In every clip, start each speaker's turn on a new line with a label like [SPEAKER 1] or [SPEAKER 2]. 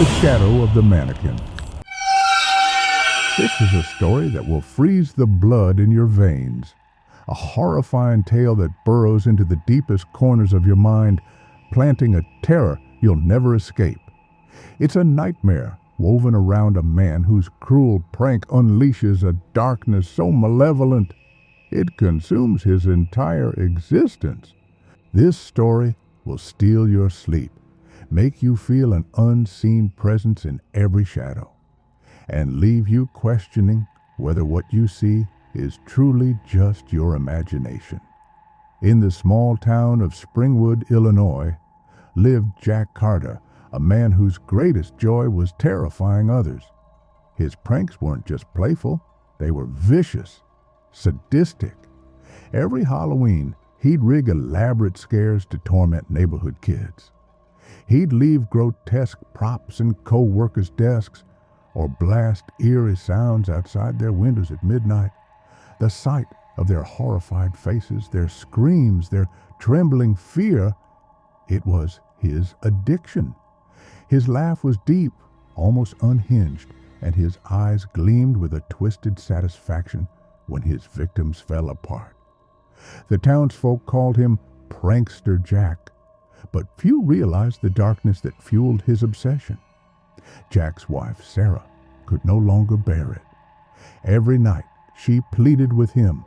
[SPEAKER 1] The Shadow of the Mannequin. This is a story that will freeze the blood in your veins. A horrifying tale that burrows into the deepest corners of your mind, planting a terror you'll never escape. It's a nightmare woven around a man whose cruel prank unleashes a darkness so malevolent it consumes his entire existence. This story will steal your sleep, make you feel an unseen presence in every shadow, and leave you questioning whether what you see is truly just your imagination. In the small town of Springwood, Illinois, lived Jack Carter, a man whose greatest joy was terrifying others. His pranks weren't just playful, they were vicious, sadistic. Every Halloween, he'd rig elaborate scares to torment neighborhood kids. He'd leave grotesque props in co-workers' desks or blast eerie sounds outside their windows at midnight. The sight of their horrified faces, their screams, their trembling fear, it was his addiction. His laugh was deep, almost unhinged, and his eyes gleamed with a twisted satisfaction when his victims fell apart. The townsfolk called him Prankster Jack, but few realized the darkness that fueled his obsession. Jack's wife, Sarah, could no longer bear it. Every night, she pleaded with him,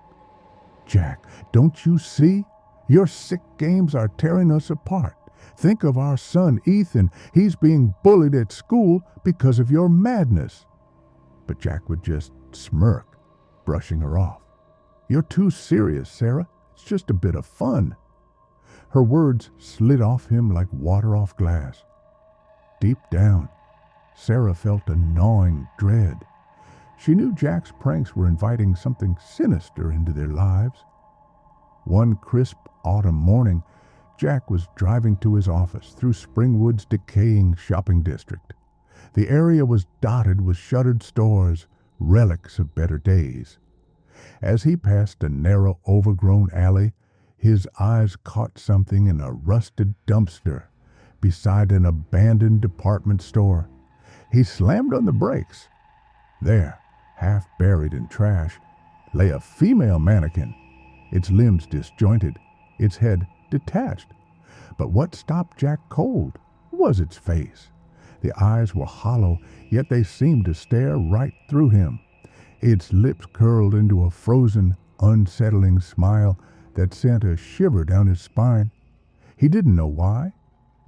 [SPEAKER 1] "Jack, don't you see? Your sick games are tearing us apart. Think of our son, Ethan. He's being bullied at school because of your madness." But Jack would just smirk, brushing her off. "You're too serious, Sarah. It's just a bit of fun." Her words slid off him like water off glass. Deep down, Sarah felt a gnawing dread. She knew Jack's pranks were inviting something sinister into their lives. One crisp autumn morning, Jack was driving to his office through Springwood's decaying shopping district. The area was dotted with shuttered stores, relics of better days. As he passed a narrow, overgrown alley, his eyes caught something in a rusted dumpster beside an abandoned department store. He slammed on the brakes. There, half buried in trash, lay a female mannequin, its limbs disjointed, its head detached. But what stopped Jack cold was its face. The eyes were hollow, yet they seemed to stare right through him. Its lips curled into a frozen, unsettling smile that sent a shiver down his spine. He didn't know why,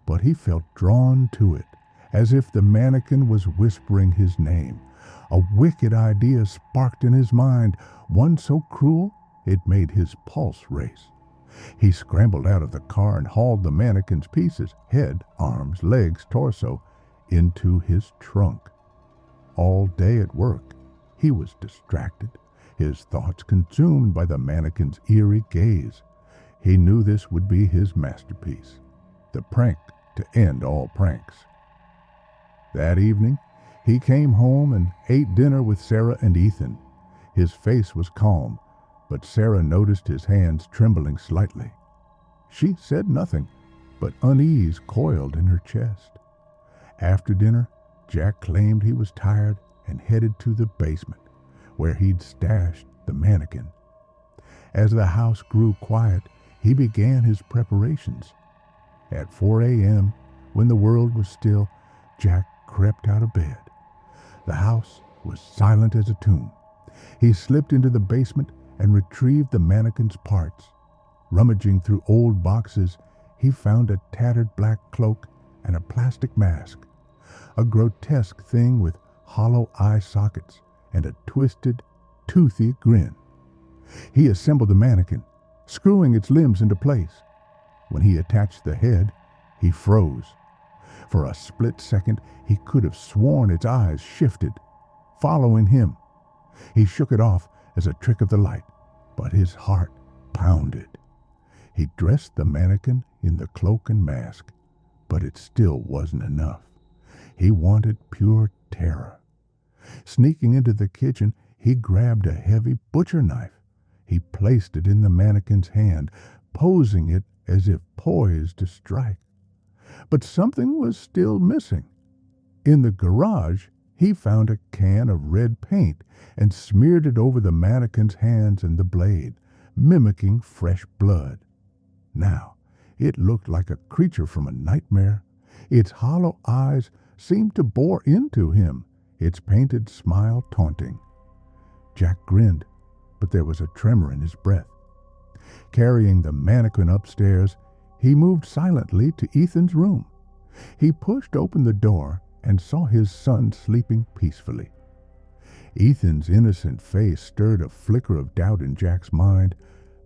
[SPEAKER 1] but he felt drawn to it, as if the mannequin was whispering his name. A wicked idea sparked in his mind, one so cruel it made his pulse race. He scrambled out of the car and hauled the mannequin's pieces, head, arms, legs, torso, into his trunk. All day at work, he was distracted, his thoughts consumed by the mannequin's eerie gaze. He knew this would be his masterpiece, the prank to end all pranks. That evening, he came home and ate dinner with Sarah and Ethan. His face was calm, but Sarah noticed his hands trembling slightly. She said nothing, but unease coiled in her chest. After dinner, Jack claimed he was tired and headed to the basement, where he'd stashed the mannequin. As the house grew quiet, he began his preparations. At 4 a.m., when the world was still, Jack crept out of bed. The house was silent as a tomb. He slipped into the basement and retrieved the mannequin's parts. Rummaging through old boxes, he found a tattered black cloak and a plastic mask, a grotesque thing with hollow eye sockets and a twisted, toothy grin. He assembled the mannequin, screwing its limbs into place. When he attached the head, he froze. For a split second, he could have sworn its eyes shifted, following him. He shook it off as a trick of the light, but his heart pounded. He dressed the mannequin in the cloak and mask, but it still wasn't enough. He wanted pure terror. Sneaking into the kitchen, he grabbed a heavy butcher knife. He placed it in the mannequin's hand, posing it as if poised to strike. But something was still missing. In the garage, he found a can of red paint and smeared it over the mannequin's hands and the blade, mimicking fresh blood. Now, it looked like a creature from a nightmare. Its hollow eyes seemed to bore into him, its painted smile taunting. Jack grinned, but there was a tremor in his breath. Carrying the mannequin upstairs, he moved silently to Ethan's room. He pushed open the door and saw his son sleeping peacefully. Ethan's innocent face stirred a flicker of doubt in Jack's mind,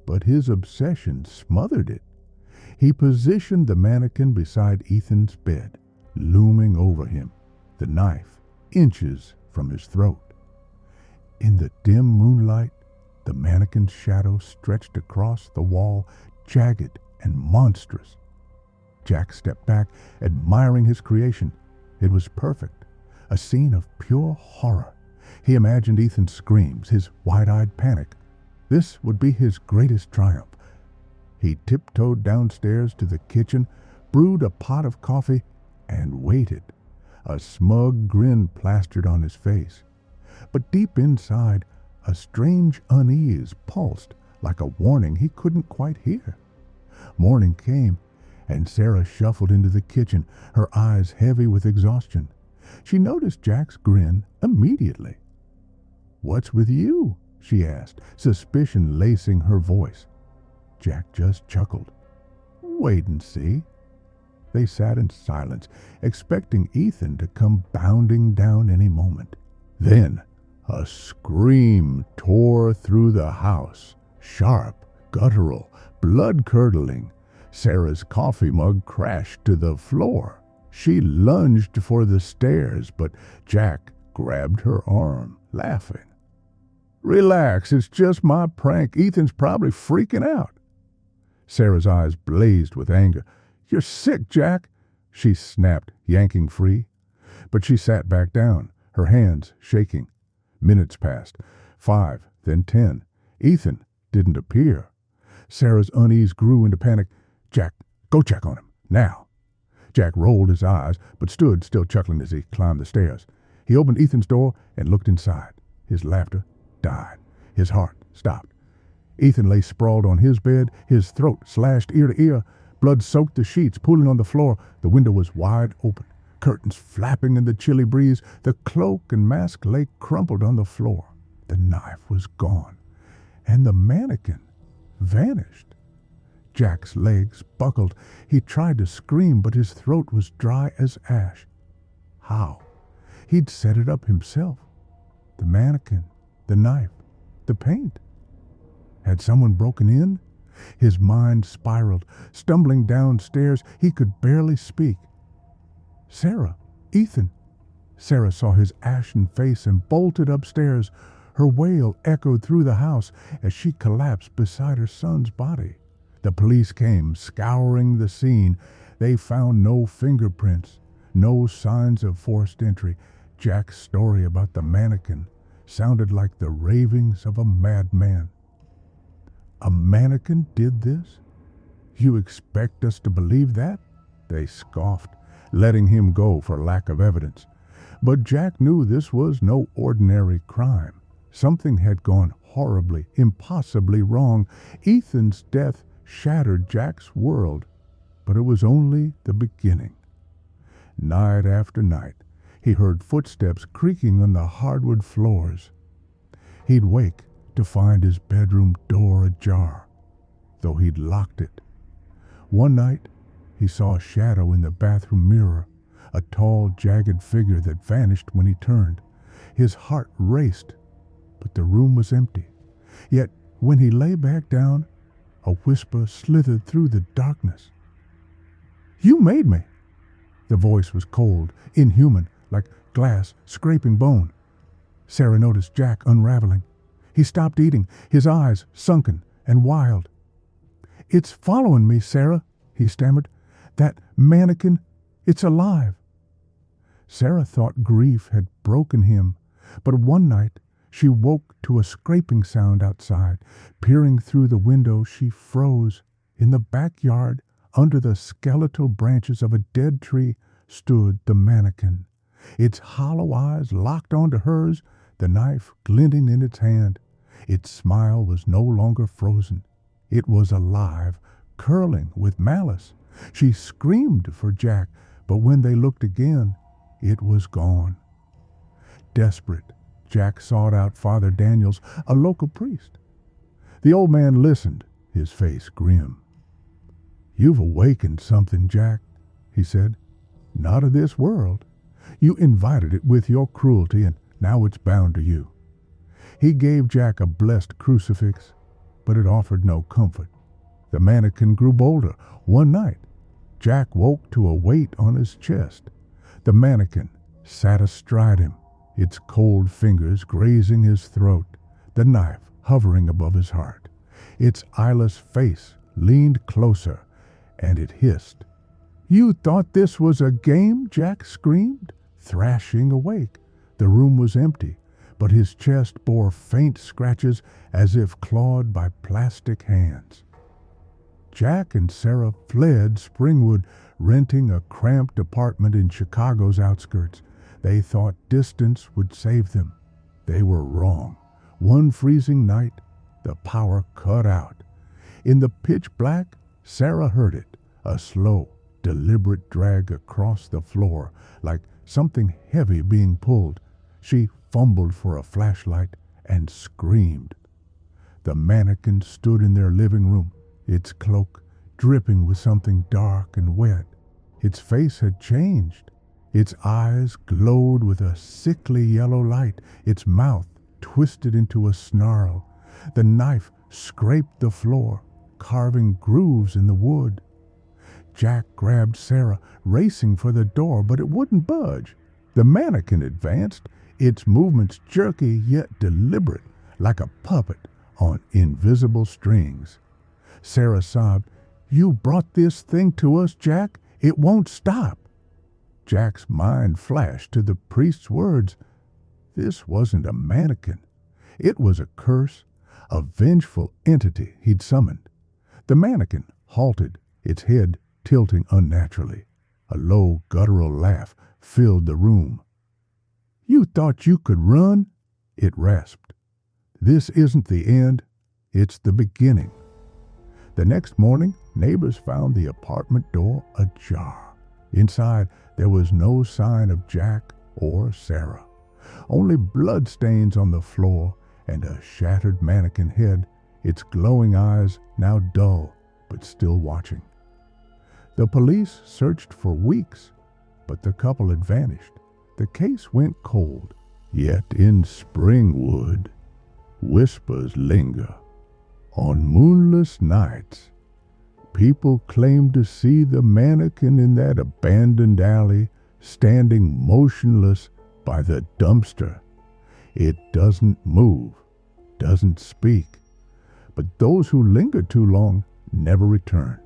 [SPEAKER 1] but his obsession smothered it. He positioned the mannequin beside Ethan's bed, looming over him, the knife inches from his throat. In the dim moonlight, the mannequin's shadow stretched across the wall, jagged and monstrous. Jack stepped back, admiring his creation. It was perfect, a scene of pure horror. He imagined Ethan's screams, his wide-eyed panic. This would be his greatest triumph. He tiptoed downstairs to the kitchen, brewed a pot of coffee, and waited, a smug grin plastered on his face. But deep inside, a strange unease pulsed, like a warning he couldn't quite hear. Morning came, and Sarah shuffled into the kitchen, her eyes heavy with exhaustion. She noticed Jack's grin immediately. "What's with you?" she asked, suspicion lacing her voice. Jack just chuckled. "Wait and see." They sat in silence, expecting Ethan to come bounding down any moment. Then a scream tore through the house, sharp, guttural, blood-curdling. Sarah's coffee mug crashed to the floor. She lunged for the stairs, but Jack grabbed her arm, laughing. "Relax, it's just my prank. Ethan's probably freaking out." Sarah's eyes blazed with anger. "You're sick, Jack," she snapped, yanking free. But she sat back down, her hands shaking. Minutes passed, 5, then 10. Ethan didn't appear. Sarah's unease grew into panic. "Jack, go check on him, now." Jack rolled his eyes, but stood still chuckling as he climbed the stairs. He opened Ethan's door and looked inside. His laughter died. His heart stopped. Ethan lay sprawled on his bed, his throat slashed ear to ear. Blood soaked the sheets, pooling on the floor. The window was wide open, curtains flapping in the chilly breeze. The cloak and mask lay crumpled on the floor. The knife was gone, and the mannequin vanished. Jack's legs buckled. He tried to scream, but his throat was dry as ash. How? He'd set it up himself. The mannequin, the knife, the paint. Had someone broken in? His mind spiraled. Stumbling downstairs, he could barely speak. "Sarah, Ethan." Sarah saw his ashen face and bolted upstairs. Her wail echoed through the house as she collapsed beside her son's body. The police came, scouring the scene. They found no fingerprints, no signs of forced entry. Jack's story about the mannequin sounded like the ravings of a madman. "A mannequin did this? You expect us to believe that?" They scoffed, letting him go for lack of evidence. But Jack knew this was no ordinary crime. Something had gone horribly, impossibly wrong. Ethan's death shattered Jack's world, but it was only the beginning. Night after night, he heard footsteps creaking on the hardwood floors. He'd wake to find his bedroom door ajar, though he'd locked it. One night, he saw a shadow in the bathroom mirror, a tall, jagged figure that vanished when he turned. His heart raced, but the room was empty. Yet, when he lay back down, a whisper slithered through the darkness. "You made me!" The voice was cold, inhuman, like glass scraping bone. Sarah noticed Jack unraveling. He stopped eating, his eyes sunken and wild. "It's following me, Sarah," he stammered. "That mannequin, it's alive." Sarah thought grief had broken him, but one night she woke to a scraping sound outside. Peering through the window, she froze. In the backyard, under the skeletal branches of a dead tree, stood the mannequin. Its hollow eyes locked onto hers, the knife glinting in its hand. Its smile was no longer frozen. It was alive, curling with malice. She screamed for Jack, but when they looked again, it was gone. Desperate, Jack sought out Father Daniels, a local priest. The old man listened, his face grim. "You've awakened something, Jack," he said. "Not of this world. You invited it with your cruelty, and now it's bound to you." He gave Jack a blessed crucifix, but it offered no comfort. The mannequin grew bolder. One night, Jack woke to a weight on his chest. The mannequin sat astride him, its cold fingers grazing his throat, the knife hovering above his heart. Its eyeless face leaned closer, and it hissed. "You thought this was a game?" Jack screamed, thrashing awake. The room was empty, but his chest bore faint scratches as if clawed by plastic hands. Jack and Sarah fled Springwood, renting a cramped apartment in Chicago's outskirts. They thought distance would save them. They were wrong. One freezing night, the power cut out. In the pitch black, Sarah heard it, a slow, deliberate drag across the floor, like something heavy being pulled. She fumbled for a flashlight and screamed. The mannequin stood in their living room, its cloak dripping with something dark and wet. Its face had changed. Its eyes glowed with a sickly yellow light, its mouth twisted into a snarl. The knife scraped the floor, carving grooves in the wood. Jack grabbed Sarah, racing for the door, but it wouldn't budge. The mannequin advanced, its movements jerky yet deliberate, like a puppet on invisible strings. Sarah sobbed, "You brought this thing to us, Jack. It won't stop." Jack's mind flashed to the priest's words. This wasn't a mannequin. It was a curse, a vengeful entity he'd summoned. The mannequin halted, its head tilting unnaturally. A low, guttural laugh filled the room. "You thought you could run?" it rasped. "This isn't the end. It's the beginning." The next morning, neighbors found the apartment door ajar. Inside, there was no sign of Jack or Sarah. Only bloodstains on the floor and a shattered mannequin head, its glowing eyes now dull but still watching. The police searched for weeks, but the couple had vanished. The case went cold. Yet in Springwood, whispers linger. On moonless nights, people claim to see the mannequin in that abandoned alley, standing motionless by the dumpster. It doesn't move, doesn't speak, but those who linger too long never return.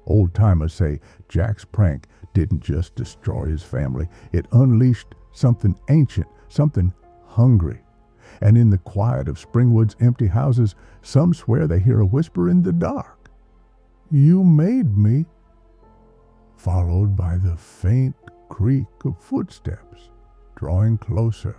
[SPEAKER 1] Old-timers say Jack's prank didn't just destroy his family, it unleashed something ancient, something hungry. And in the quiet of Springwood's empty houses, some swear they hear a whisper in the dark. "You made me," followed by the faint creak of footsteps drawing closer.